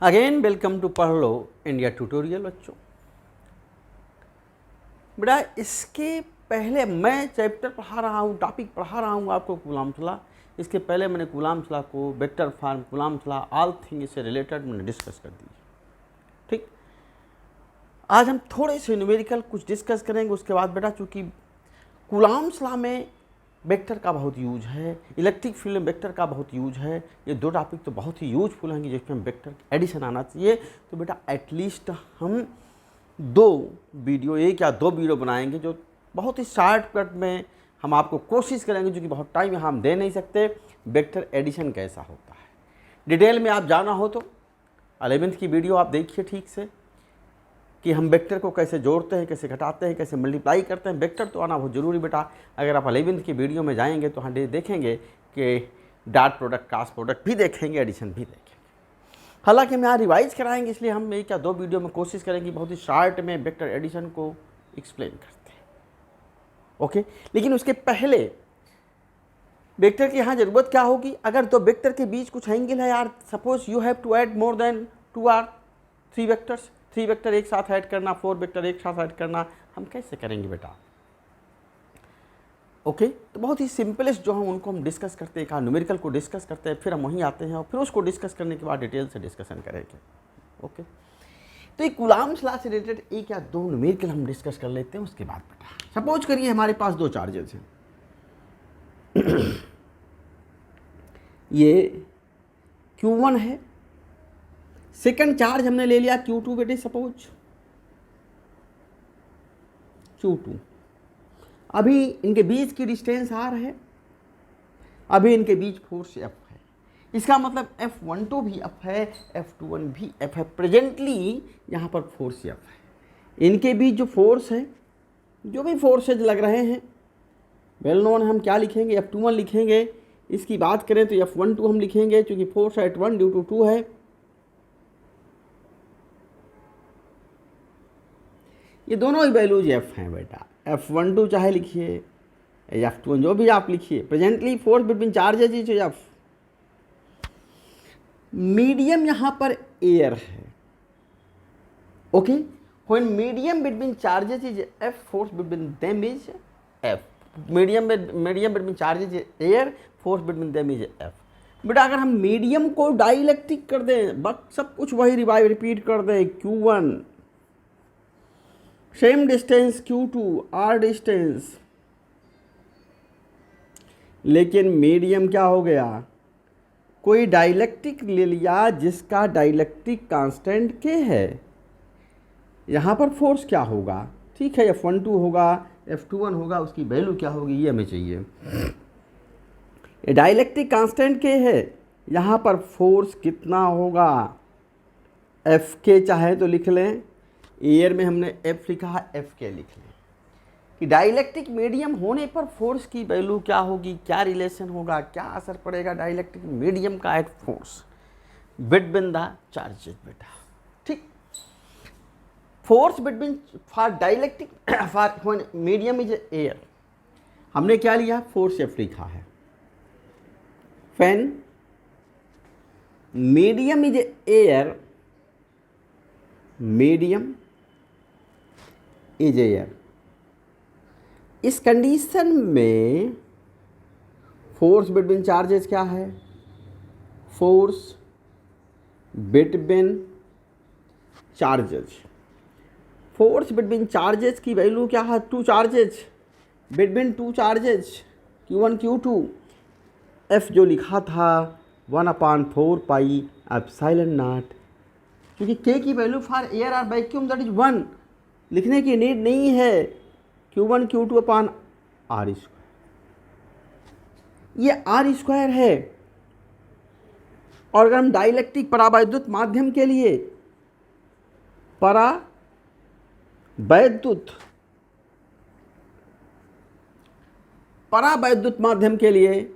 Again welcome to पढ़ लो India tutorial. बच्चों बेटा इसके पहले मैं चैप्टर पढ़ा रहा हूँ, टॉपिक पढ़ा रहा हूँ आपको कूलाम लॉ। इसके पहले मैंने कूलाम लॉ को vector form, coulomb law, all thing से रिलेटेड मैंने डिस्कस कर दी। ठीक, आज हम थोड़े से न्यूमेरिकल कुछ डिस्कस करेंगे। उसके बाद बेटा चूँकि कूलाम लॉ में वेक्टर का बहुत यूज है, इलेक्ट्रिक फील्ड में वेक्टर का बहुत यूज है, ये दो टॉपिक तो बहुत ही यूजफुल हैं जिसमें वेक्टर एडिशन आना चाहिए। तो बेटा एटलीस्ट हम एक या दो वीडियो बनाएंगे जो बहुत ही शॉर्टकट में हम आपको कोशिश करेंगे, क्योंकि बहुत टाइम यहाँ हम दे नहीं सकते, वेक्टर एडिशन कैसा होता है। डिटेल में आप जाना हो तो 11th की वीडियो आप देखिए ठीक से कि हम वेक्टर को कैसे जोड़ते हैं, कैसे घटाते हैं, कैसे मल्टीप्लाई करते हैं। वेक्टर तो आना बहुत ज़रूरी बेटा। अगर आप 11th की वीडियो में जाएंगे तो हम देखेंगे कि डॉट प्रोडक्ट, क्रॉस प्रोडक्ट भी देखेंगे, एडिशन भी देखेंगे। हालांकि हम यहाँ रिवाइज कराएंगे, इसलिए हम एक या दो वीडियो में कोशिश करेंगे बहुत ही शॉर्ट में वेक्टर एडिशन को एक्सप्लेन करते हैं। ओके, लेकिन उसके पहले वेक्टर की यहाँ ज़रूरत क्या होगी? अगर दो वेक्टर के बीच कुछ एंगल है यार, suppose you have to add more than 2 और 3 वेक्टर्स, 3 वेक्टर एक साथ ऐड करना, 4 वेक्टर एक साथ ऐड करना, हम कैसे करेंगे बेटा? ओके, तो बहुत ही सिंपलेस्ट जो हम उनको हम डिस्कस करते हैं, न्यूमेरिकल को डिस्कस करते हैं, फिर हम वहीं आते हैं और फिर उसको डिस्कस करने के बाद डिटेल से डिस्कशन करेंगे। ओके, तो ये कूलाम्स लॉ से रिलेटेड एक या दो न्यूमेरिकल हम डिस्कस कर लेते हैं। उसके बाद बेटा सपोज करिए हमारे पास दो चार्जेस हैं ये Q1 है, सेकंड चार्ज हमने ले लिया Q2 बेटे, सपोज Q2। अभी इनके बीच की डिस्टेंस R है, अभी इनके बीच फोर्स F है। इसका मतलब F12 भी F है, F21 भी F है। प्रेजेंटली यहाँ पर फोर्स F है। इनके बीच जो फोर्स है, जो भी फोर्सेज लग रहे हैं वेल नोन, हम क्या लिखेंगे? F21 लिखेंगे। इसकी बात करें तो F12 हम लिखेंगे, क्योंकि फोर्स एट 1 ड्यू टू 2 है। ये दोनों ही वैल्यूज F हैं बेटा। F12 चाहे लिखिए, F21 जो भी आप लिखिए। Presently force between charges is F। Medium यहाँ पर एयर है। Okay, when medium between charges is F, force between them is F। Medium between charges is air, force between them is F। बेटा अगर हम मीडियम को dielectric कर दें, बस सब कुछ वही रिपीट कर दें, Q1 same distance, Q2 R distance, लेकिन मीडियम क्या हो गया? कोई डाइलेक्ट्रिक ले लिया जिसका डाइलेक्ट्रिक कांस्टेंट K है। यहाँ पर फोर्स क्या होगा? ठीक है, F12 होगा, F21 होगा, उसकी वैल्यू क्या होगी ये हमें चाहिए। ये डाइलेक्ट्रिक कांस्टेंट K है, यहाँ पर फोर्स कितना होगा? Fk चाहे तो लिख लें, एयर में हमने F लिखा है, Fk लिख लें कि डाइलेक्ट्रिक मीडियम होने पर फोर्स की वैल्यू क्या होगी, क्या रिलेशन होगा, क्या असर पड़ेगा डाइलेक्ट्रिक मीडियम का at force between the charges बेटा। ठीक, force between for dielectric for medium is air, हमने क्या लिया? फोर्स F लिखा है। Fan medium is air, medium is air, इस कंडीशन में फोर्स बिटवीन चार्जेस क्या है? Force between charges, force between charges की वैल्यू क्या है? 2 charges, between 2 charges Q1 Q2, F जो लिखा था 1/4 पाई एप्सिलॉन नॉट, क्योंकि K की वैल्यू फॉर एयर और वैक्यूम दैट इज 1, लिखने की नीड नहीं है। Q1 Q2 upon R square, ये R स्क्वायर है। और अगर हम डाइलेक्ट्रिक परावैद्युत माध्यम के लिए, परावैद्युत माध्यम के लिए,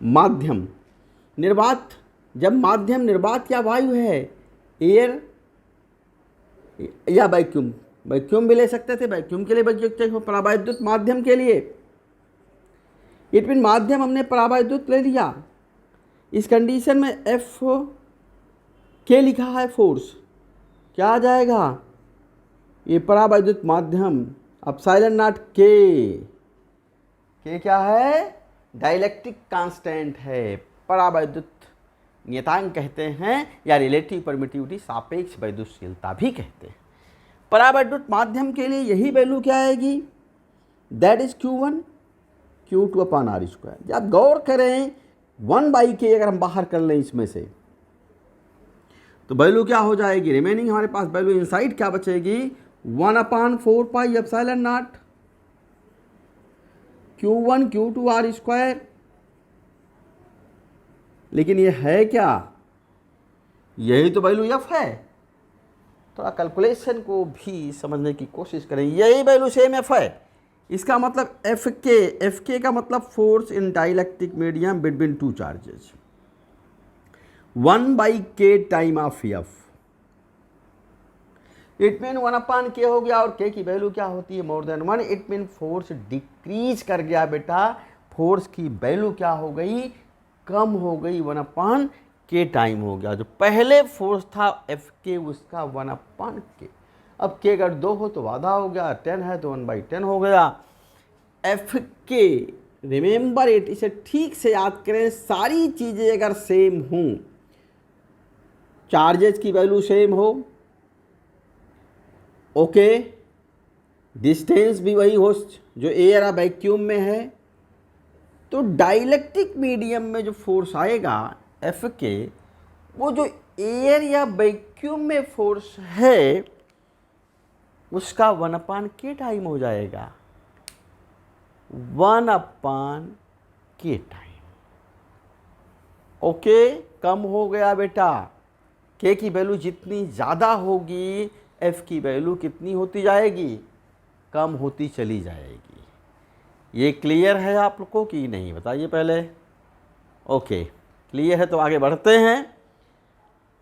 माध्यम निर्वात, जब माध्यम निर्वात या वायु है, एयर या वैक्यूम, वैक्यूम भी ले सकते थे, वैक्यूम के लिए परावैद्युत माध्यम के लिए, इट मीन माध्यम हमने परावैद्युत ले लिया। इस कंडीशन में F के लिखा है फोर्स, क्या आ जाएगा? ये परावैद्युत माध्यम एप्सिलॉन नॉट के क्या है? डाइलेक्ट्रिक कांस्टेंट है, परावैद्युत नियतांक कहते हैं, या रिलेटिव परमिटिविटी, सापेक्ष वैद्युतशीलता भी कहते हैं। परावैद्युत माध्यम के लिए यही वैल्यू क्या आएगी? That is Q1 Q2 upon R square. जब गौर करें 1/k अगर हम बाहर कर लें इसमें से, तो वैल्यू क्या हो जाएगी? रिमेनिंग हमारे पास वैल्यू इनसाइड क्या बचेगी? 1/4 pi epsilon naught Q1 Q2 R square. लेकिन ये है क्या? यही तो वैल्यू F है। थोड़ा कैलकुलेशन को भी समझने की कोशिश करें, यही वैल्यू सेम F है। इसका मतलब एफ के का मतलब force in dielectric medium between two charges, 1/k time of F। It mean 1/k हो गया, और k की वैल्यू क्या होती है? More than 1। It mean force decrease कर गया बेटा, फोर्स की वैल्यू क्या हो गई? कम हो गई, 1/k टाइम हो गया। जो पहले फोर्स था Fk उसका 1/k। अब k अगर 2 हो तो आधा हो गया, 10 है तो 1/10 हो गया। Fk, रिमेंबर इट, इसे ठीक से याद करें। सारी चीज़ें अगर सेम हों, चार्जेस की वैल्यू सेम हो, ओके, डिस्टेंस भी वही हो जो एयर या वैक्यूम में है, तो डाइलेक्ट्रिक मीडियम में जो फोर्स आएगा Fk, वो जो एयर या वैक्यूम में फोर्स है उसका 1/k टाइम हो जाएगा, 1/k टाइम। ओके, कम हो गया बेटा। k की वैल्यू जितनी ज़्यादा होगी, f की वैल्यू कितनी होती जाएगी? कम होती चली जाएगी। ये क्लियर है आप लोगों को कि नहीं? बताइए पहले। ओके, क्लियर है तो आगे बढ़ते हैं।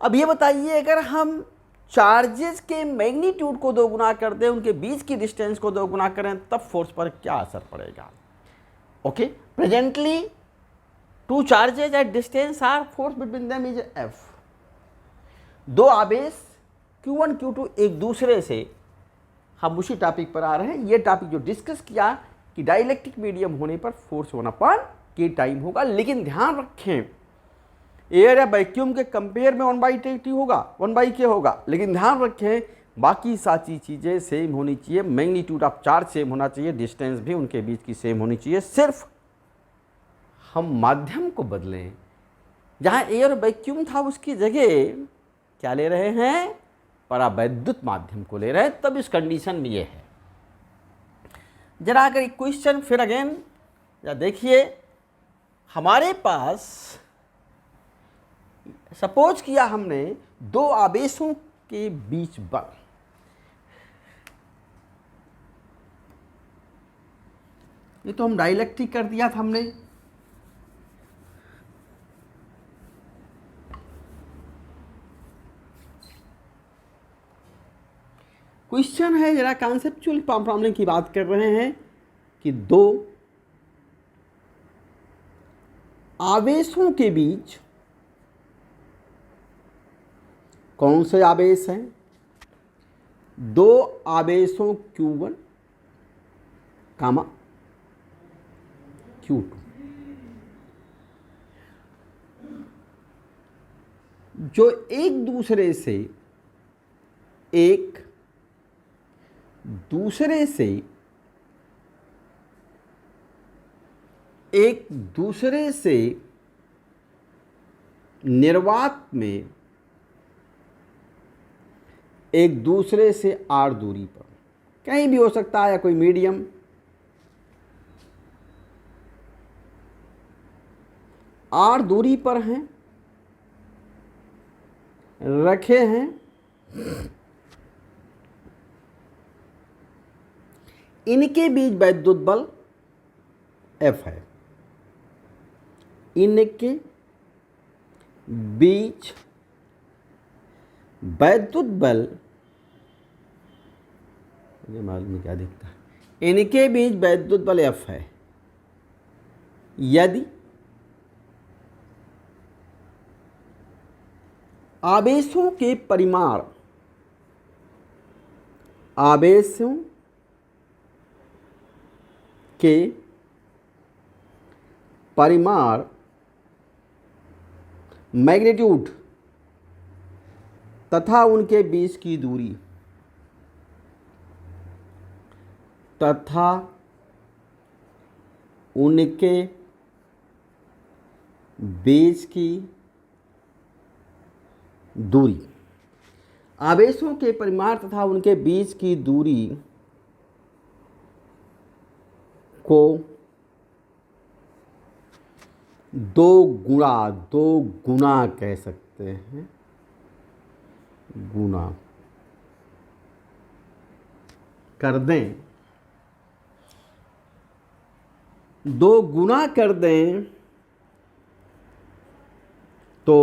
अब ये बताइए, अगर हम चार्जेस के मैग्नीट्यूड को 2 गुना कर दें, उनके बीच की डिस्टेंस को 2 गुना करें, तब फोर्स पर क्या असर पड़ेगा? Okay, presently two charges at distance R, force between them is F। 2 आवेश Q1 Q2 एक दूसरे से, हम उसी टॉपिक पर आ रहे हैं। ये टॉपिक जो डिस्कस किया कि डाइलेक्ट्रिक मीडियम होने पर फोर्स 1/k टाइम होगा। लेकिन ध्यान रखें, एयर या वैक्यूम के कंपेयर में 1/t होगा, 1/k होगा। लेकिन ध्यान रखें, बाकी सारी चीज़ें सेम होनी चाहिए, मैग्नीट्यूड ऑफ चार्ज सेम होना चाहिए, डिस्टेंस भी उनके बीच की सेम होनी चाहिए। सिर्फ हम माध्यम को बदलें, जहाँ एयर वैक्यूम था उसकी जगह क्या ले रहे हैं? परावैद्युत माध्यम को ले रहे हैं, तब इस कंडीशन में ये है। जरा अगर एक क्वेश्चन फिर अगेन या देखिए, हमारे पास सपोज किया हमने 2 आवेशों के बीच बल, ये तो हम डाइलेक्ट्रिक कर दिया था हमने। क्वेश्चन है, जरा कॉन्सेप्चुअल प्रॉब्लम की बात कर रहे हैं कि 2 आवेशों के बीच कौन से आवेश हैं? 2 आवेशों Q1, Q2, जो एक दूसरे से निर्वात में एक दूसरे से r दूरी पर, कहीं भी हो सकता है, या कोई मीडियम, r दूरी पर हैं, रखे हैं, इनके बीच वैद्युत बल F है। इनके बीच वैद्युत बल, मुझे मालूम नहीं क्या दिखता है, इनके बीच वैद्युत बल F है। यदि आवेशों के परिमाण, आवेशों के परिमाण मैग्नीट्यूड तथा उनके बीच की दूरी, तथा उनके बीच की दूरी, आवेशों के परिमाण तथा उनके बीच की दूरी को दो गुना कह सकते हैं, गुना कर दें, दो गुना कर दें तो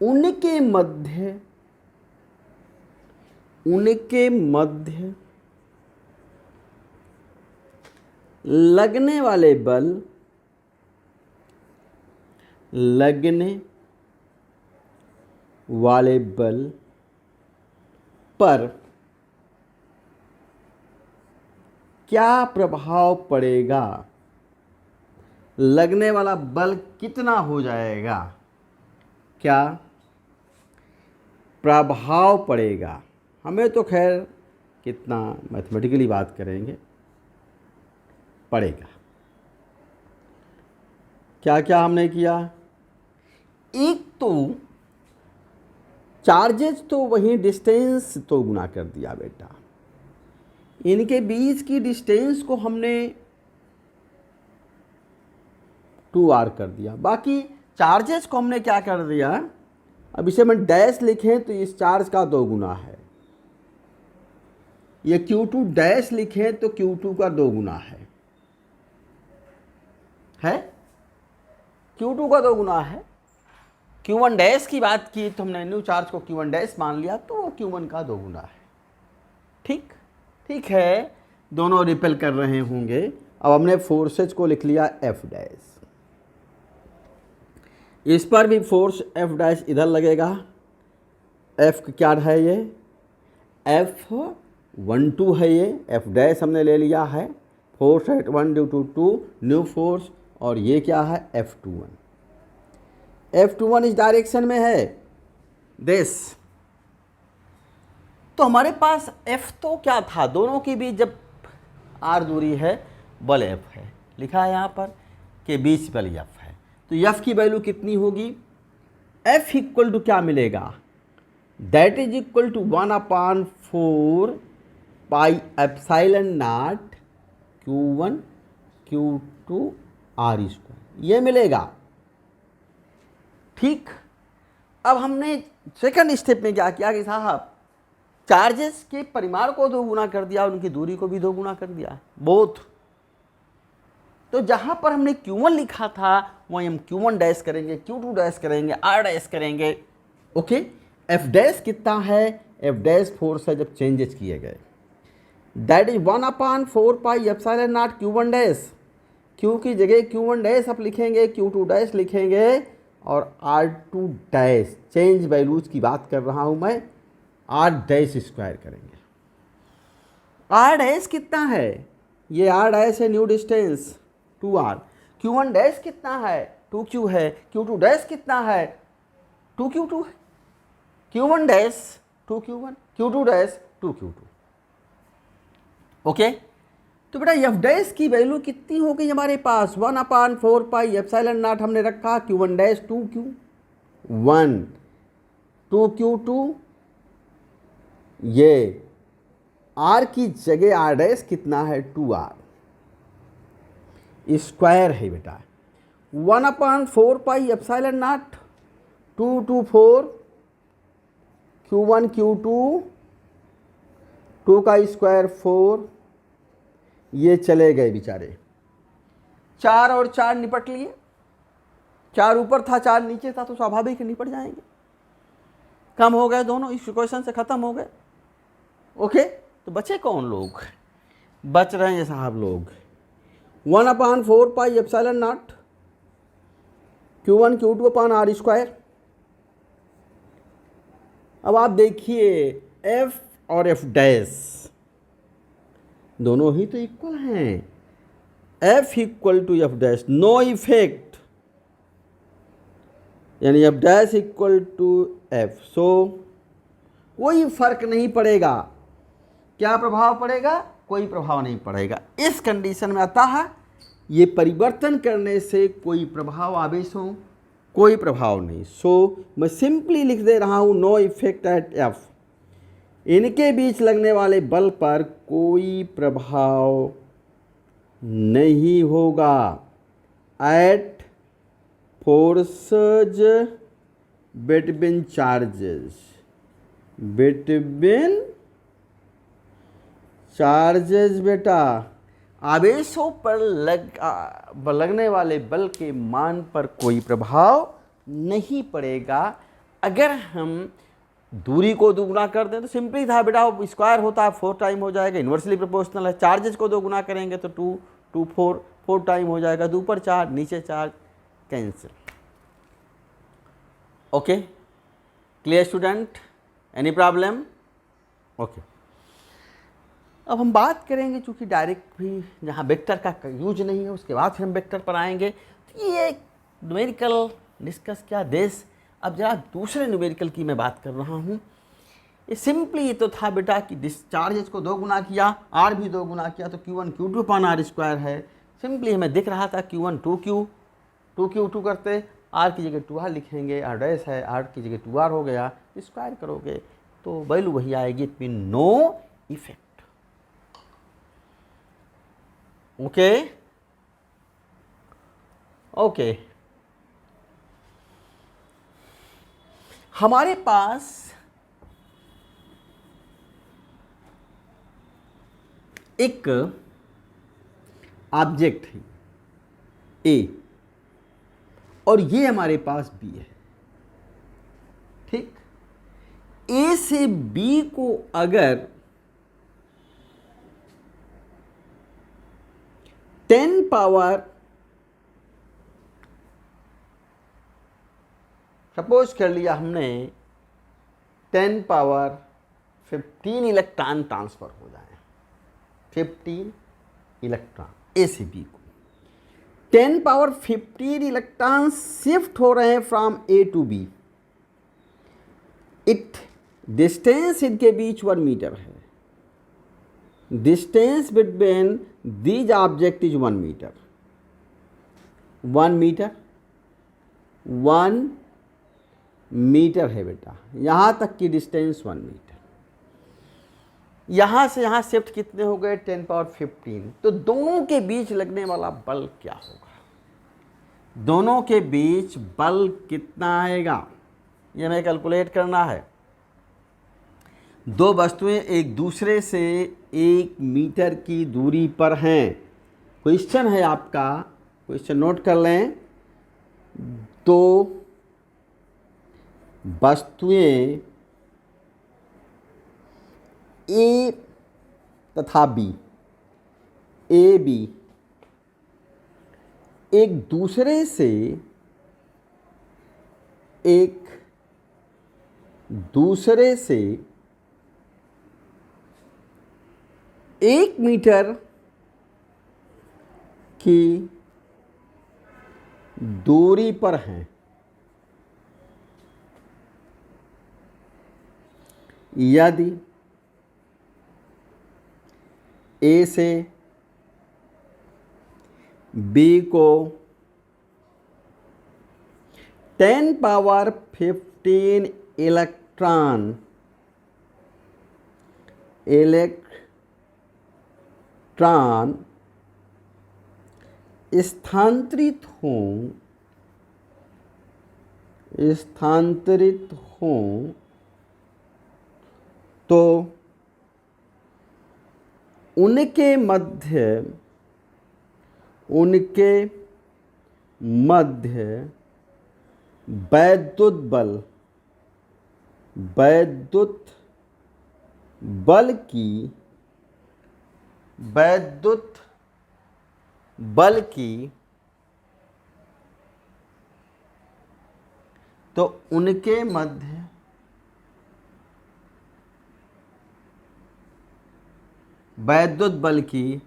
उनके मध्य लगने वाले बल पर क्या प्रभाव पड़ेगा, लगने वाला बल कितना हो जाएगा, क्या प्रभाव पड़ेगा। हमें तो खैर कितना मैथमेटिकली बात करेंगे, पड़ेगा। क्या क्या हमने किया, एक तो चार्जेस तो वही डिस्टेंस तो गुना कर दिया बेटा, इनके बीच की डिस्टेंस को हमने 2r कर दिया, बाकी चार्जेस को हमने क्या कर दिया, अब इसे मैं डैश लिखें तो इस चार्ज का 2 गुना है, ये Q2 डैश लिखें तो Q2 का 2 गुना है Q2 का 2 गुना है। Q1 डैश की बात की तो हमने न्यू चार्ज को Q1 डैश मान लिया तो वो Q1 का 2 गुना है। ठीक है, दोनों रिपेल कर रहे होंगे। अब हमने फोर्सेज को लिख लिया F डैश, इस पर भी फोर्स F डैश इधर लगेगा। F क्या है, ये F12 है, ये F डैश हमने ले लिया है, फोर्स है 1 ड्यू टू 2 न्यू फोर्स, और ये क्या है F21 इस डायरेक्शन में है दिस। तो हमारे पास F तो क्या था, दोनों के बीच जब R दूरी है बल F है, लिखा है यहाँ पर कि बीच बल F है, तो F की वैल्यू कितनी होगी, F इक्वल टू क्या मिलेगा, that is equal to 1/4 pi epsilon naught Q1 Q2 R², ये मिलेगा। ठीक, अब हमने सेकंड स्टेप में क्या किया कि साहब चार्जेस के परिमाण को 2 गुना कर दिया, उनकी दूरी को भी 2 गुना कर दिया, बोथ। तो जहां पर हमने Q1 लिखा था वहीं हम Q1 डैश करेंगे, Q2 डैश करेंगे, R डैश करेंगे। ओके, F डैश कितना है, F डैश फोर्स है जब चेंजेस किए गए, that is 1/4 pi epsilon naught Q1 dash, Q की जगह Q1 डैश आप लिखेंगे, Q2 डैश लिखेंगे, और R2 डैश चेंज वैल्यूज की बात कर रहा हूं मैं, R डैश स्क्वायर करेंगे। R डैश कितना है, ये R डैश है new distance 2R, Q1 dash कितना है 2Q है, Q2 डैश कितना है 2Q2 है, Q1 dash 2Q1, Q2 dash 2Q2। Okay, तो बेटा F डैश की वैल्यू कितनी हो गई हमारे पास, 1/4 पाई एप्सिलॉन नॉट हमने रखा, Q1 डैश 2Q1 2Q2, ये R की जगह R डैश कितना है 2R स्क्वायर है बेटा, 1/4 pi epsilon not 2 to 4 Q1 Q2 2 का स्क्वायर 4, ये चले गए बेचारे, 4 और 4 निपट लिए, 4 ऊपर था 4 नीचे था, तो स्वाभाविक निपट जाएंगे, कम हो गए दोनों, इस इक्वेशन से खत्म हो गए। ओके, तो बचे कौन लोग, बच रहे हैं साहब लोग 1/4 pi epsilon naught Q1 Q2 upon R square, अब आप देखिए एफ और एफ डैश दोनों ही तो इक्वल हैं, F equal to F dash, no effect, यानी F dash equal to F, so कोई फर्क नहीं पड़ेगा। क्या प्रभाव पड़ेगा? कोई प्रभाव नहीं पड़ेगा। इस कंडीशन में आता है ये परिवर्तन करने से कोई प्रभाव आवेशों कोई प्रभाव नहीं। सो मैं सिंपली लिख दे रहा हूँ नो इफेक्ट एट एफ, इनके बीच लगने वाले बल पर कोई प्रभाव नहीं होगा। At forces between charges, between charges बेटा, आवेशों पर लगने वाले बल के मान पर कोई प्रभाव नहीं पड़ेगा। अगर हम दूरी को दोगुना कर दें तो सिंपली था बेटा, स्क्वायर होता है 4 टाइम हो जाएगा, इन्वर्सली प्रोपोर्शनल है। चार्जेस को दोगुना करेंगे तो 2 2 4 टाइम हो जाएगा, तो ऊपर चार्ज नीचे charge cancel. Okay, clear student? Any problem? Okay, अब हम बात करेंगे, चूंकि डायरेक्ट भी जहाँ वेक्टर का यूज नहीं है उसके बाद फिर हम वेक्टर पर आएंगे। तो ये न्यूमेरिकल डिस्कस क्या देश। अब जरा दूसरे न्यूमेरिकल की मैं बात कर रहा हूँ। ये सिंपली ये तो था बेटा कि डिस्चार्जेस को 2 गुना किया, आर भी 2 गुना किया, तो Q1 Q2 upon R square है। सिंपली हमें दिख रहा था Q1 2Q करते, आर की जगह 2R लिखेंगे, आर डैश है, आर की जगह 2R हो गया, स्क्वायर करोगे तो वैल्यू वही आएगी, it mean no effect. Okay okay, हमारे पास एक ऑब्जेक्ट है ए और ये हमारे पास बी है, ठीक। ए से बी को अगर 10 पावर, सपोज कर लिया हमने 10 पावर 15 इलेक्ट्रॉन ट्रांसफर हो जाए, 15 इलेक्ट्रॉन ए से बी को, 10 पावर 15 इलेक्ट्रॉन शिफ्ट हो रहे हैं from A to B. It distance इनके बीच 1 मीटर है। Distance between these object is 1 metre. 1 metre 1 metre है बेटा, यहां तक की डिस्टेंस 1 मीटर। यहां से यहां शिफ्ट कितने हो गए? 10 पावर 15। तो दोनों के बीच लगने वाला बल क्या होगा? दोनों के बीच बल कितना आएगा ये हमें कैलकुलेट करना है। दो वस्तुएं एक दूसरे से 1 मीटर की दूरी पर हैं। क्वेश्चन है आपका, क्वेश्चन नोट कर लें। दो वस्तुएं ए तथा बी, ए बी, एक दूसरे से 1 मीटर की दूरी पर हैं। यदि ए से बी को 10 पावर 15 इलेक्ट्रॉन स्थानांतरित हों तो उनके मध्य वैद्युत बल की तो उनके मध्य वैद्युत बल की,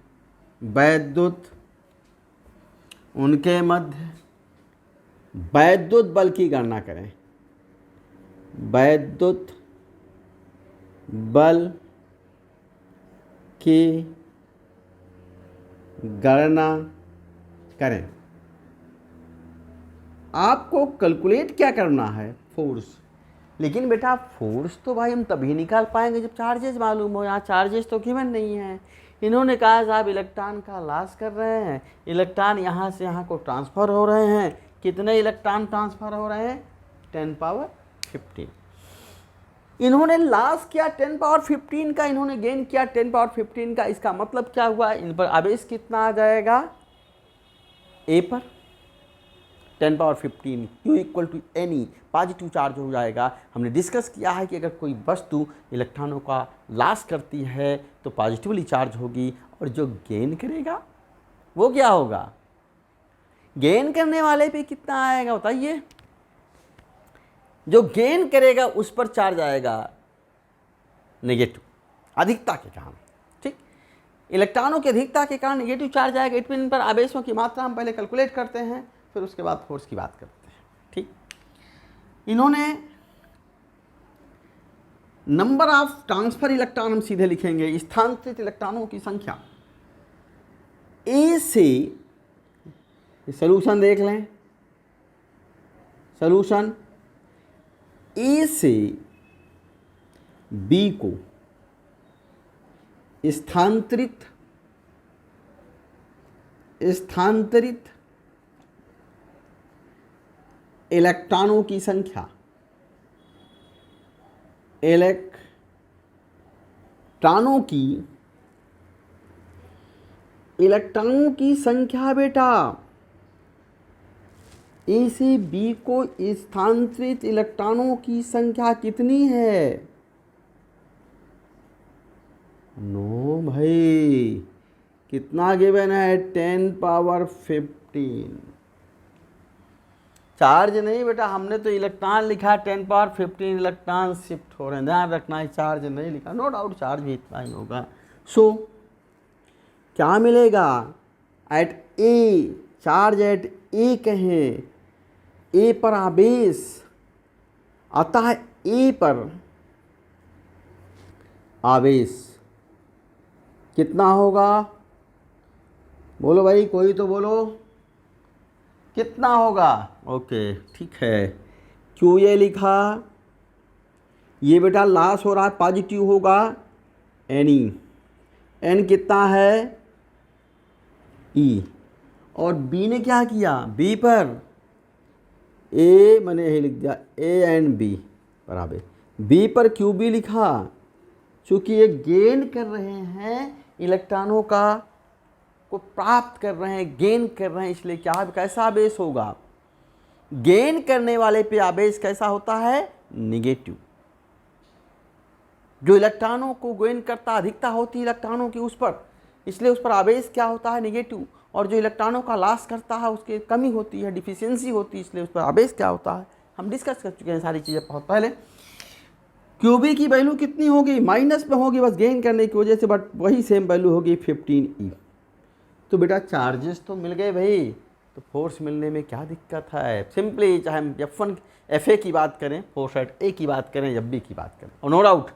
वैद्युत उनके मध्य वैद्युत बल की गणना करें, वैद्युत बल की गणना करें। आपको कैलकुलेट क्या करना है? फोर्स। लेकिन बेटा फोर्स तो भाई हम तभी निकाल पाएंगे जब चार्जेस मालूम हो। यहाँ चार्जेस तो गिवन नहीं है। इन्होंने कहा साहब इलेक्ट्रॉन का लॉस कर रहे हैं, इलेक्ट्रॉन यहाँ से यहाँ को ट्रांसफ़र हो रहे हैं। कितने इलेक्ट्रॉन ट्रांसफ़र हो रहे हैं? 10 पावर 15। इन्होंने लॉस किया 10 पावर 15 का, इन्होंने गेन किया 10 पावर 15 का। इसका मतलब क्या हुआ? इन पर आवेश कितना आ जाएगा? ए पर 10 power 15 Q equal to any positive charge हो जाएगा। हमने डिस्कस किया है कि अगर कोई वस्तु इलेक्ट्रॉनों का लॉस करती है तो पॉजिटिवली चार्ज होगी, और जो गेन करेगा वो क्या होगा? गेन करने वाले पे कितना आएगा बताइए? जो गेन करेगा उस पर चार्ज आएगा नेगेटिव, अधिकता के कारण। ठीक, इलेक्ट्रॉनों की अधिकता के कारण नेगेटिव चार्ज आएगा। इन पर आवेशों की मात्रा हम पहले कैलकुलेट करते हैं, फिर उसके बाद फोर्स की बात करते हैं। ठीक, इन्होंने नंबर ऑफ ट्रांसफर इलेक्ट्रॉन हम सीधे लिखेंगे, स्थानांतरित इलेक्ट्रॉनों की संख्या। ए से सॉल्यूशन देख लें, सॉल्यूशन ए से बी को स्थानांतरित इलेक्ट्रॉनों की संख्या, इलेक्ट्रॉनों की संख्या बेटा, ए से बी को स्थानांतरित इलेक्ट्रॉनों की संख्या कितनी है? नो भाई, कितना गिवन है? 10 पावर 15। चार्ज नहीं बेटा, हमने तो इलेक्ट्रॉन लिखा 10 पावर 15 इलेक्ट्रॉन शिफ्ट हो रहे हैं, ध्यान रखना है। चार्ज नहीं लिखा, नो डाउट चार्ज भी इतना ही होगा। सो क्या मिलेगा? एट ए, चार्ज एट ए कहें, ए पर आवेश आता है, ए पर आवेश कितना होगा? बोलो भाई, कोई तो बोलो कितना होगा? ओके ठीक है, क्यों ये लिखा? ये बेटा लॉस हो रहा है, पॉजिटिव होगा एनी, एन कितना है? ई। और बी ने क्या किया? बी पर ए मैंने यही लिख दिया, ए एंड बी बराबर। बी पर क्यू बी लिखा, चूँकि ये गेन कर रहे हैं इलेक्ट्रॉनों को प्राप्त कर रहे हैं, गेन कर रहे हैं, इसलिए क्या कैसा आवेश होगा? गेन करने वाले पे आवेश कैसा होता है? निगेटिव। जो इलेक्ट्रॉनों को गेन करता, अधिकता होती है इलेक्ट्रॉनों की उस पर, इसलिए उस पर आवेश क्या होता है? निगेटिव। और जो इलेक्ट्रॉनों का लॉस करता है उसकी कमी होती है, डिफिशियंसी होती है, इसलिए उस पर आवेश क्या होता है? हम डिस्कस कर चुके हैं सारी चीज़ें बहुत पहले। क्यूबी की वैल्यू कितनी होगी? माइनस में होगी बस गेन करने की वजह से, बट वही सेम वैल्यू होगी 15E। तो बेटा चार्जेस तो मिल गए भाई, तो फोर्स मिलने में क्या दिक्कत है? सिंपली चाहे हम F1 FA की बात करें, फोर्स एट ए की बात करें, FB की बात करें, और नो डाउट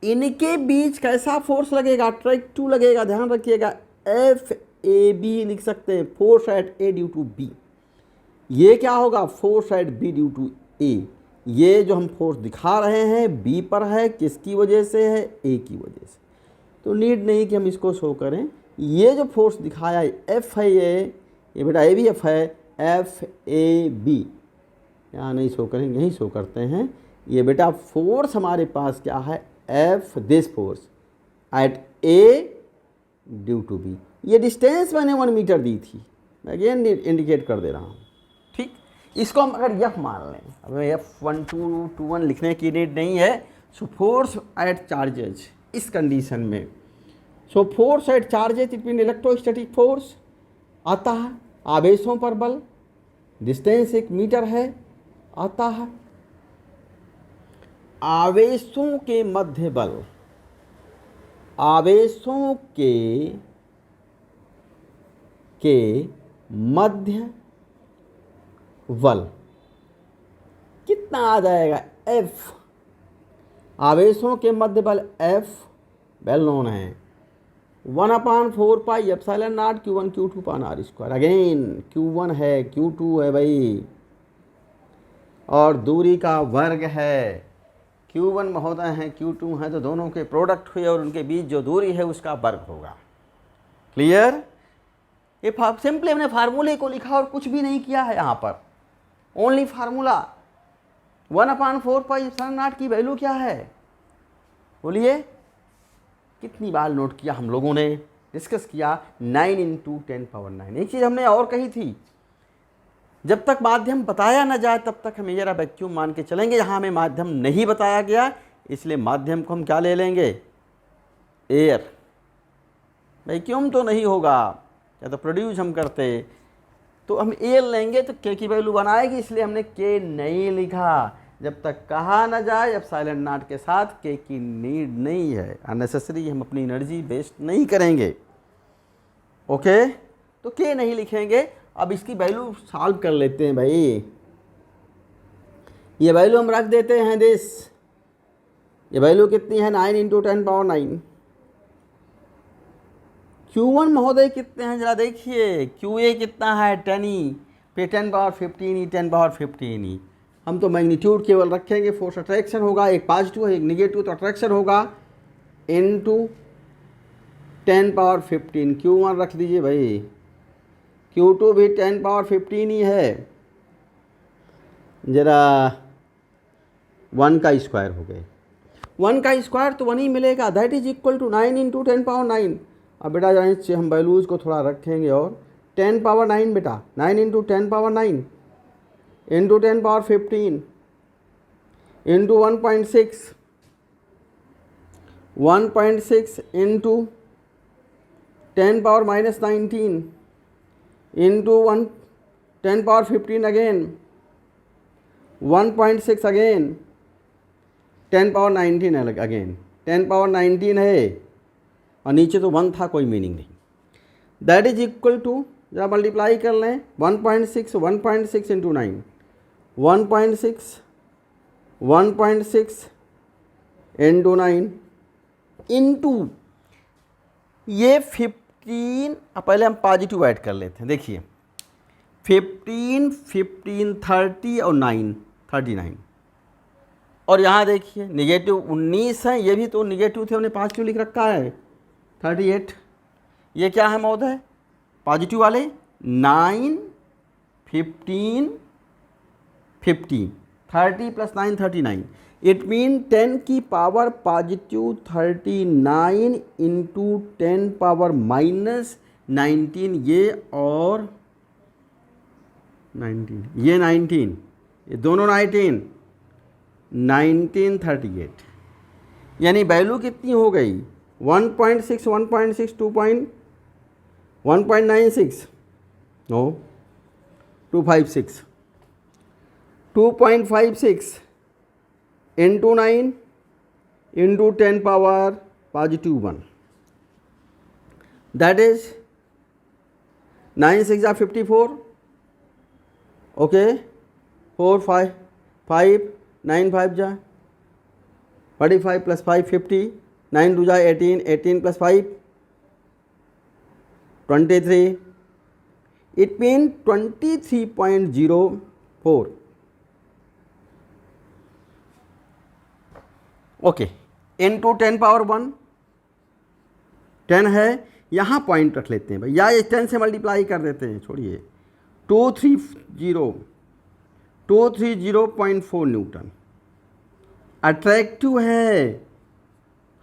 इनके बीच कैसा फोर्स लगेगा? अट्रैक्टिव लगेगा। ध्यान रखिएगा, FAB लिख सकते हैं, force at A due to B. ये क्या होगा? Force at B due to A. ये जो हम फोर्स दिखा रहे हैं बी पर है, किसकी वजह से है? ए की वजह से। तो नीड नहीं कि हम इसको शो करें। ये जो फोर्स दिखाया है एफ है, ये बेटा ए भी एफ है, FAB यहाँ नहीं शो करेंगे, यहीं शो करते हैं। ये बेटा फोर्स हमारे पास क्या है? F this force at A due to B. ये डिस्टेंस मैंने 1 मीटर दी थी, मैं अगेन इंडिकेट कर दे रहा हूँ। ठीक, इसको हम अगर F मान लें, अब F1 2 2 1 लिखने की नीड नहीं है। सो फोर्स एट चार्जेज इस कंडीशन में, so force at charges it mean electrostatic force आता है, आवेशों पर बल, डिस्टेंस 1 मीटर है, आता है आवेशों के मध्य बल, आवेशों के मध्य बल कितना आ जाएगा, F। आवेशों के मध्य बल F वेल नोन है 1/4 एप्सिलॉन नॉट Q1 Q2 पान R स्क्वायर। अगेन Q1 है, Q2 है भाई, और दूरी का वर्ग है। Q1 महोदय हैं, Q2 हैं, तो दोनों के प्रोडक्ट हुए और उनके बीच जो दूरी है उसका वर्ग होगा। क्लियर? ये सिंपली हमने फार्मूले को लिखा और कुछ भी नहीं किया है यहाँ पर, ओनली फार्मूला। 1/4 एप्सिलॉन नॉट की वैल्यू क्या है बोलिए? कितनी बार नोट किया हम लोगों ने, डिस्कस किया, 9 × 10⁻9। एक चीज़ हमने और कही थी, जब तक माध्यम बताया ना जाए तब तक हम ये वैक्यूम मान के चलेंगे। यहाँ हमें माध्यम नहीं बताया गया, इसलिए माध्यम को हम क्या ले लेंगे, एयर। वैक्यूम तो नहीं होगा, या तो प्रोड्यूस हम करते, तो हम एयर लेंगे तो के की वैल्यू बनाएगी, इसलिए हमने के नहीं लिखा। जब तक कहा ना जाए एप्सिलॉन नॉट के साथ के की नीड नहीं है, अननेसेसरी हम अपनी एनर्जी वेस्ट नहीं करेंगे। ओके, तो के नहीं लिखेंगे। अब इसकी वैल्यू सॉल्व कर लेते हैं भाई। ये वैल्यू हम रख देते हैं दिस, ये वैल्यू कितनी है, 9 × 10⁻9। Q1 महोदय कितने हैं जरा देखिए, QA कितना है 10E, फिर 10⁻15E, 10⁻15E। हम तो मैग्नीट्यूड केवल रखेंगे, फोर्स अट्रैक्शन होगा, एक पॉजिटिव है एक निगेटिव, तो अट्रैक्शन होगा इनटू 10⁻15। Q1 रख दीजिए भाई, Q2 भी 10⁻15 ही है, जरा 1 का स्क्वायर हो गए, 1 का स्क्वायर तो 1 ही मिलेगा, दैट इज इक्वल टू 9 × 10⁻9। अब बेटा जान से हम वैल्यूज़ को थोड़ा रखेंगे, और 10⁻9 बेटा, 9 × 10⁻9 into 10⁻15 into 1.6 into 10⁻−19 into 10⁻15 again 1.6 again 10⁻19 again 10⁻19 है, और नीचे तो 1 था, कोई मीनिंग नहीं। दैट इज इक्वल टू, जरा मल्टीप्लाई कर लें, 1.6 इंटू 9, 1.6 इंटू 9 इंटू ये 15। अब पहले हम पॉजिटिव ऐड कर लेते हैं, देखिए 15, 30 और 9 39, और यहाँ देखिए निगेटिव 19 है, ये भी तो निगेटिव थे, उन्हें पॉजिटिव लिख रखा है 38। ये क्या है महोदय, पॉजिटिव वाले 9 15 30 + 9 39। इट मीन 10 की पावर पॉजिटिव 39 इंटू 10⁻−19, ये और 19, ये 19, ये दोनों 1938। यानी वैल्यू कितनी हो गई, 1.6 1.6 1.96 no 256 2.56 into 9 into 10 power +1, that is 9 6 54, okay 4 5 5 9 5 जा 45 + 5 50, 9 2 जा 18, 18 + 5 23, it means 23.04। ओके, इंटू 10⁻1 10 है, यहाँ पॉइंट रख लेते हैं भाई, या 10 से मल्टीप्लाई कर देते हैं, छोड़िए 230.4 न्यूटन। अट्रैक्टिव है,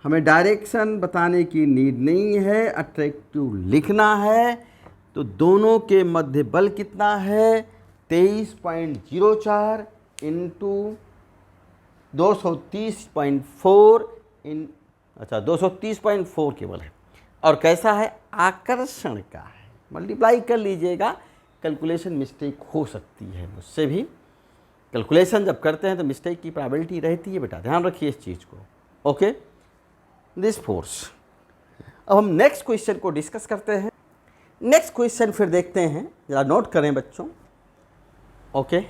हमें डायरेक्शन बताने की नीड नहीं है, अट्रैक्टिव लिखना है। तो दोनों के मध्य बल कितना है, 23.04 इंटू 230.4 अच्छा 230.4 केवल है, और कैसा है, आकर्षण का है। मल्टीप्लाई कर लीजिएगा, कैलकुलेशन मिस्टेक हो सकती है, मुझसे भी कैलकुलेशन जब करते हैं तो मिस्टेक की प्रोबेबिलिटी रहती है बेटा, ध्यान रखिए इस चीज़ को। ओके, दिस फोर्स अब हम नेक्स्ट क्वेश्चन को डिस्कस करते हैं। नेक्स्ट क्वेश्चन फिर देखते हैं, जरा नोट करें बच्चों, ओके,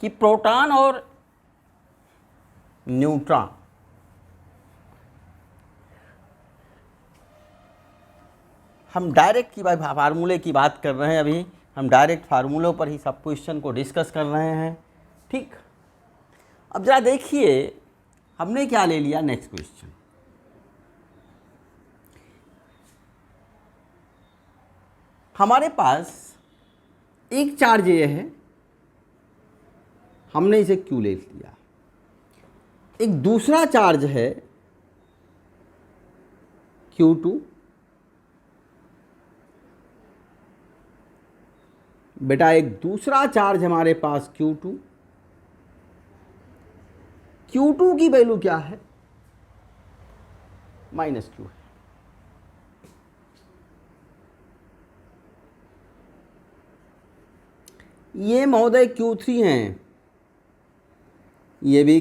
कि प्रोटॉन और न्यूट्रॉन हम डायरेक्ट की फार्मूले की बात कर रहे हैं। अभी हम डायरेक्ट फार्मूलों पर ही सब क्वेश्चन को डिस्कस कर रहे हैं, ठीक। अब जरा देखिए हमने क्या ले लिया। नेक्स्ट क्वेश्चन, हमारे पास एक चार्ज ये है, हमने इसे Q ले लिया। एक दूसरा चार्ज है Q2, बेटा एक दूसरा चार्ज हमारे पास Q2। Q2 की वैल्यू क्या है? -Q है। ये महोदय Q3 हैं, ये भी,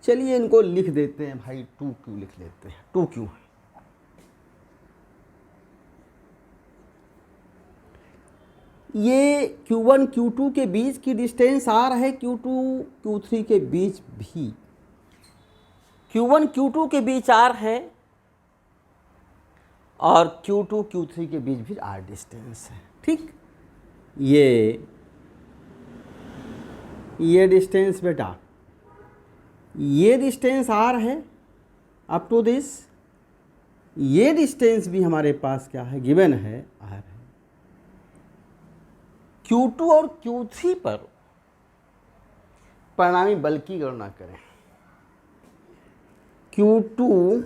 चलिए इनको लिख देते हैं भाई, 2Q लिख लेते हैं, 2Q है। ये Q1 Q2 के बीच की डिस्टेंस R है, Q2 Q3 के बीच भी Q1 Q2 के बीच R है और Q2 Q3 के बीच भी R डिस्टेंस है, ठीक। ये डिस्टेंस बेटा, ये डिस्टेंस R है अप टू दिस, ये डिस्टेंस भी हमारे पास क्या है, गिवन है, R है। Q2 और Q3 पर परिणामी बल की गणना करें। Q2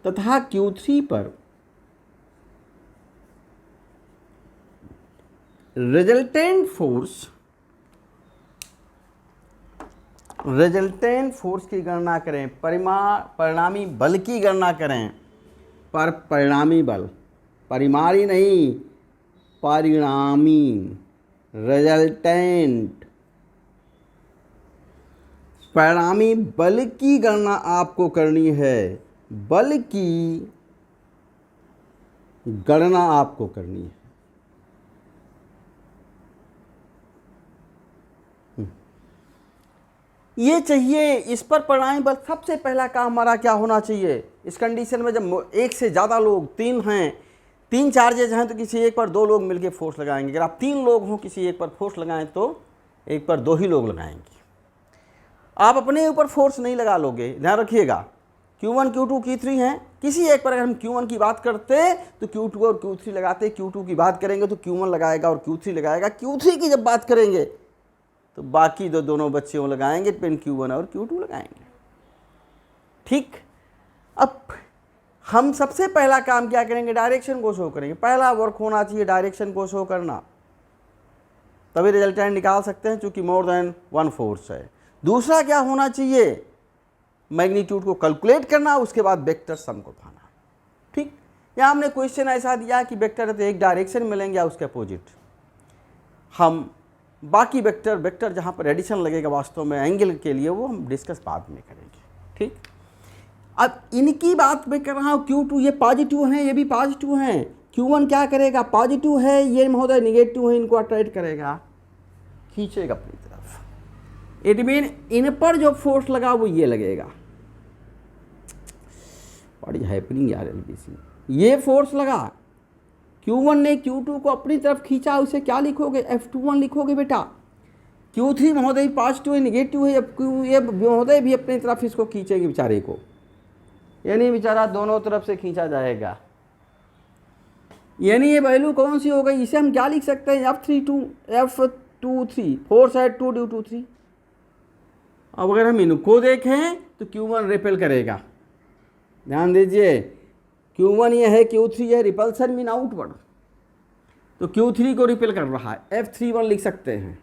तथा Q3 पर रिजल्टेंट फोर्स की गणना करें, परिणामी बल की गणना करें। पर परिणामी बल, परिमाणी नहीं, परिणामी, रिजल्टेंट, परिणामी बल की गणना आपको करनी है। बल की गणना आपको करनी है। ये चाहिए, इस पर परिणामी बल, सबसे पहला काम हमारा क्या होना चाहिए इस कंडीशन में, जब एक से ज़्यादा लोग, तीन हैं, तीन चार्जेज हैं, तो किसी एक पर दो लोग मिलकर फोर्स लगाएंगे। अगर आप तीन लोग हों, किसी एक पर फोर्स लगाएं तो एक पर दो ही लोग लगाएंगे। आप अपने ऊपर फोर्स नहीं लगा लोगे, ध्यान रखिएगा। Q1 Q2 Q3 हैं, किसी एक पर अगर हम Q1 की बात करते तो Q2 और Q3 लगाते, Q2 की बात करेंगे तो Q1 लगाएगा और Q3 लगाएगा। Q3 की जब बात करेंगे तो बाकी दोनों बच्चे वो लगाएंगे, पेन Q1 और Q2 लगाएंगे, ठीक। अब हम सबसे पहला काम क्या करेंगे, डायरेक्शन को शो करेंगे। पहला वर्क होना चाहिए डायरेक्शन को शो करना, तभी रिजल्टेंट निकाल सकते हैं, चूंकि मोर देन वन फोर्स है। दूसरा क्या होना चाहिए, मैग्नीट्यूड को कैलकुलेट करना, उसके बाद वेक्टर सम को पाना, ठीक। यहाँ हमने क्वेश्चन ऐसा दिया कि वेक्टर तो एक डायरेक्शन मिलेंगे या उसके अपोजिट। हम बाकी वेक्टर जहाँ पर एडिशन लगेगा वास्तव में एंगल के लिए, वो हम डिस्कस बाद में करेंगे, ठीक। अब इनकी बात मैं कर रहा हूँ, Q2 ये पॉजिटिव हैं, ये भी पॉजिटिव हैं। Q1 क्या करेगा, पॉजिटिव है, ये महोदय निगेटिव है, इनको अट्रैक्ट करेगा, खींचेगा अपनी तरफ। इट मीन इन पर जो फोर्स लगा वो ये लगेगा। बड़ी हैपनिंग यार LBC, ये फोर्स लगा, Q1 ने Q2 को अपनी तरफ खींचा, उसे क्या लिखोगे, F21 लिखोगे बेटा। Q3 महोदय पॉजिटिव है, निगेटिव है, ये महोदय भी अपनी तरफ इसको खींचेगी बेचारे को, यानी बेचारा दोनों तरफ से खींचा जाएगा। यानी ये वैल्यू कौन सी हो गई, इसे हम क्या लिख सकते हैं, F23, 4 साइड 2 ड्यू टू 3। अब अगर हम इनको देखें तो Q1 रिपेल करेगा, ध्यान दीजिए। Q1 ये है, Q3 है, रिपल्सन मीन आउटवर्ड, तो Q3 को रिपेल कर रहा है, F31 लिख सकते हैं।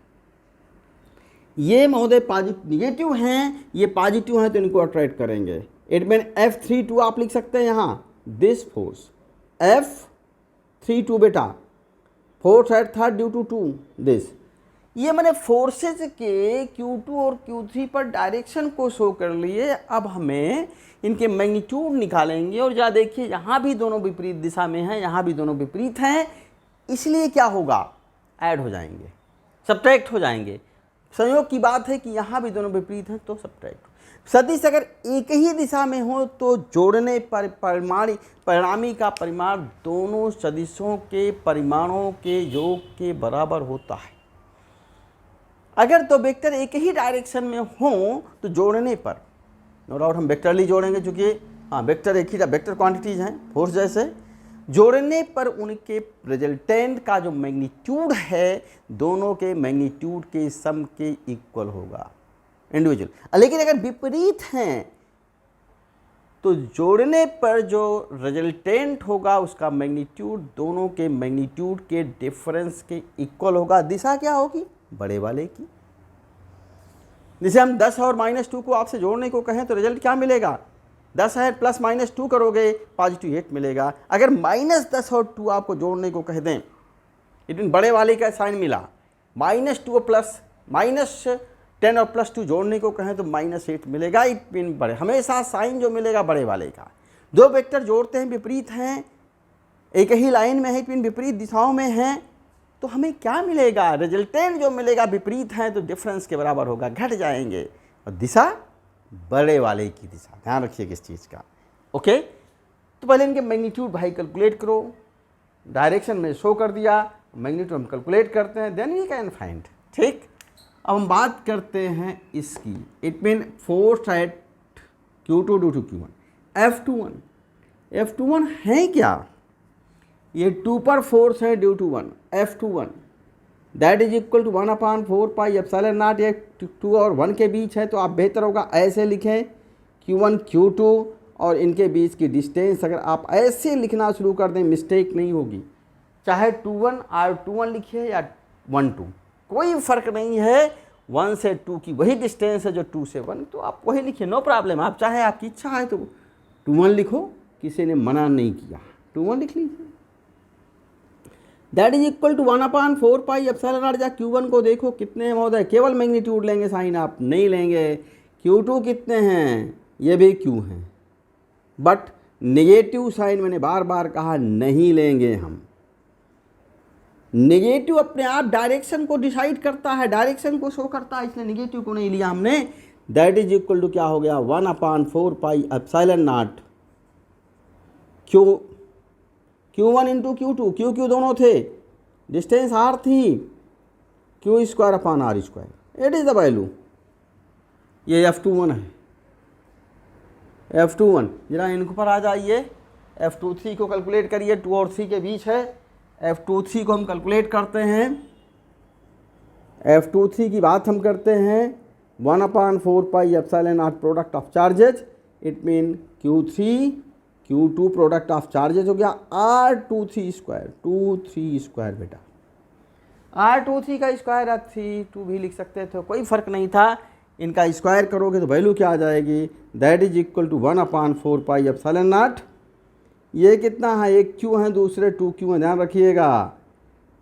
ये महोदय पॉजिटिव निगेटिव हैं, ये पॉजिटिव हैं, तो इनको अट्रैक्ट करेंगे। इट मीन F32 आप लिख सकते हैं यहाँ, दिस फोर्स F32 बेटा, 4 साइड 3 ड्यू टू 2 दिस, ये मैंने फोर्सेज के Q2 और Q3 पर डायरेक्शन को शो कर लिए। अब हमें इनके मैग्नीट्यूड निकालेंगे और जरा देखिए यहाँ भी दोनों विपरीत दिशा में हैं, यहाँ भी दोनों विपरीत हैं, इसलिए क्या होगा, ऐड हो जाएंगे, सब्ट्रैक्ट हो जाएंगे। संयोग की बात है कि यहाँ भी दोनों विपरीत हैं तो सब्ट्रैक्ट। सदिश अगर एक ही दिशा में हो तो जोड़ने पर परिणामी का परिमाण दोनों सदिशों के परिमाणों के योग के बराबर होता है। अगर दो वेक्टर एक ही डायरेक्शन में हों तो जोड़ने पर, नो डाउट हम वेक्टरली जोड़ेंगे क्योंकि हाँ वेक्टर एक ही वेक्टर क्वांटिटीज हैं फोर्स जैसे, जोड़ने पर उनके रिजल्टेंट का जो मैग्नीट्यूड है दोनों के मैग्नीट्यूड के सम के इक्वल होगा इंडिविजुअल। लेकिन अगर विपरीत हैं तो जोड़ने पर जो रिजल्टेंट होगा उसका मैग्नीट्यूड दोनों के मैग्नीट्यूड के डिफरेंस के इक्वल होगा। दिशा क्या होगी, बड़े वाले की। जैसे हम 10 और -2 को आपसे जोड़ने को कहें तो रिजल्ट क्या मिलेगा, 10 है प्लस -2 करोगे पॉजिटिव 8 मिलेगा। अगर -10 और 2 आपको जोड़ने को कह दें, इतने बड़े वाले का साइन मिला, -2 प्लस -10 और +2 जोड़ने को कहें तो -8 मिलेगा। इट मीन बड़े, हमेशा साइन जो मिलेगा बड़े वाले का। दो वेक्टर जोड़ते हैं, विपरीत हैं, एक ही लाइन में है, इट मीन विपरीत दिशाओं में हैं, तो हमें क्या मिलेगा, रिजल्टेंट जो मिलेगा विपरीत हैं तो डिफरेंस के बराबर होगा, घट जाएंगे, और दिशा बड़े वाले की दिशा। ध्यान रखिए किस चीज़ का, ओके। तो पहले इनके मैग्नीट्यूड भाई कैलकुलेट करो, डायरेक्शन में शो कर दिया, मैग्नीट्यूड हम कैलकुलेट करते हैं, देन वी कैन फाइंड। ठीक, अब हम बात करते हैं इसकी, it mean force at Q2 due to Q1। F21 है क्या, ये 2 पर फोर्स है due to 1, F21 that is equal to 1/4πε0। ये 2 और 1 के बीच है तो आप बेहतर होगा ऐसे लिखें, Q1 Q2 और इनके बीच की डिस्टेंस अगर आप ऐसे लिखना शुरू कर दें मिस्टेक नहीं होगी। चाहे 21 R21 लिखिए या 12, कोई फ़र्क नहीं है। 1 से 2 की वही डिस्टेंस है जो 2 से 1, तो आप वही लिखिए, नो प्रॉब्लम। आप चाहे आपकी इच्छा है तो 21 लिखो, किसी ने मना नहीं किया, 21 लिख लीजिए। That is equal to 1/4πε0। या Q1 को देखो कितने हैं महोदय, केवल मैग्नीट्यूड लेंगे, साइन आप नहीं लेंगे। Q2 कितने हैं, ये भी Q हैं, बट नेगेटिव साइन मैंने बार बार कहा नहीं लेंगे हम। नेगेटिव अपने आप डायरेक्शन को डिसाइड करता है, डायरेक्शन को शो करता है, इसलिए नेगेटिव को नहीं लिया हमने। दैट इज इक्वल टू क्या हो गया, 1/4πε0 Q1 इंटू Q2, Q दोनों थे, डिस्टेंस R थी, Q²/R², it is the value. ये F21 है, F21 जरा इनके ऊपर आ जाइए, F23 को कैलकुलेट करिए, 2 और 3 के बीच है। F23 को हम कैलकुलेट करते हैं, F23 की बात हम करते हैं, 1/4πε0 product of charges, it mean Q2 product of charges हो गया, R23² बेटा, R23 का स्क्वायर आप 3 भी लिख सकते थे, कोई फ़र्क नहीं था। इनका स्क्वायर करोगे तो वैल्यू क्या आ जाएगी, दैट इज इक्वल टू 1/4πε0। ये कितना है, एक Q है दूसरे 2Q है, ध्यान रखिएगा,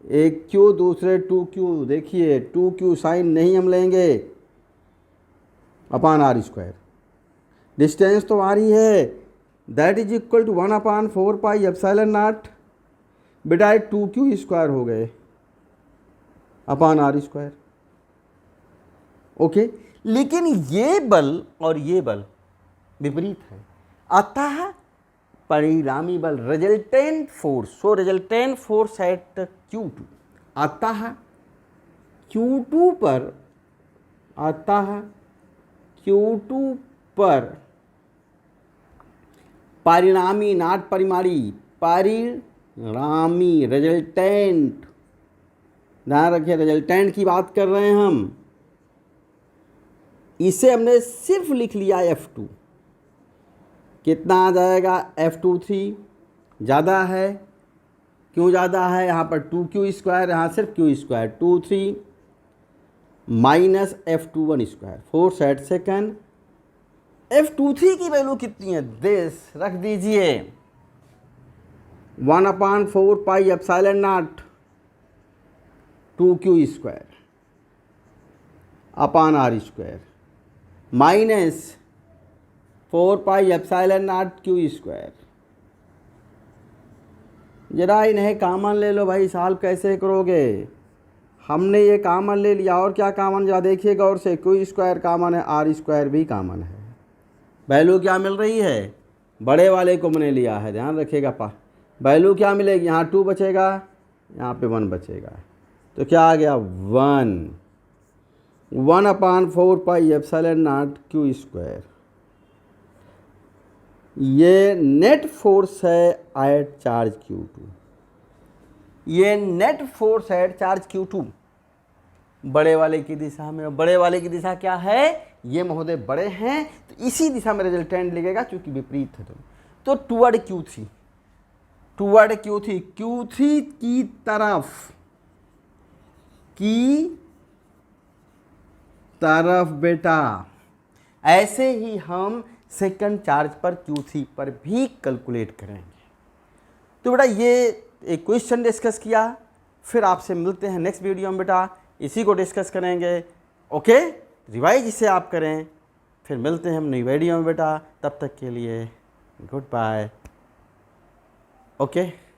एक Q दूसरे 2Q, देखिए 2Q साइन नहीं हम लेंगे, R²। डिस्टेंस तो आ रही है, दैट इज इक्वल टू 1/4πε0 बेटा, 2Q² हो गए R², ओके। लेकिन ये बल और ये बल विपरीत है, अतः परिणामी बल resultant force, so resultant force at Q2, अतः Q2 पर परिणामी, नाट परिमाणी, परिणामी रिजल्टेंट, ध्यान रखिए रिजल्टेंट की बात कर रहे हैं हम। इसे हमने सिर्फ लिख लिया F2, कितना आ जाएगा, F23 ज़्यादा है, क्यों ज़्यादा है, यहाँ पर 2Q², यहाँ सिर्फ Q², 23 minus F21², force at second. F23 की वैल्यू कितनी है, दिस रख दीजिए, 1/4πε0 2Q², upon R square minus 4 pi epsilon naught Q square. जरा इन्हें कॉमन ले लो भाई, सॉल्व कैसे करोगे? हमने ये कॉमन ले लिया, और क्या कॉमन जा देखिए गौर से, क्यू स्क्वायर कॉमन है, आर स्क्वायर भी कॉमन है। वैल्यू क्या मिल रही है? बड़े वाले को मैंने लिया है, ध्यान रखिएगा। वैल्यू क्या मिलेगी? यहाँ 2 बचेगा, यहाँ पे 1 बचेगा, तो क्या आ गया? 1 अपान 4 pi epsilon naught Q square. ये नेट फोर्स है एट चार्ज Q2। ये नेट फोर्स है एट चार्ज Q2 बड़े वाले की दिशा में। बड़े वाले की दिशा क्या है? ये महोदय बड़े हैं, तो इसी दिशा में रिजल्टेंट लिखेगा, चूंकि विपरीत है। तो toward Q3, toward Q3, Q3 की तरफ बेटा। ऐसे ही हम सेकंड चार्ज पर Q3 पर भी कैलकुलेट करेंगे। तो बेटा ये एक क्वेश्चन डिस्कस किया, फिर आपसे मिलते हैं नेक्स्ट वीडियो में बेटा, इसी को डिस्कस करेंगे। ओके, रिवाइज इसे आप करें, फिर मिलते हैं हम नई वीडियो में बेटा। तब तक के लिए गुड बाय। ओके।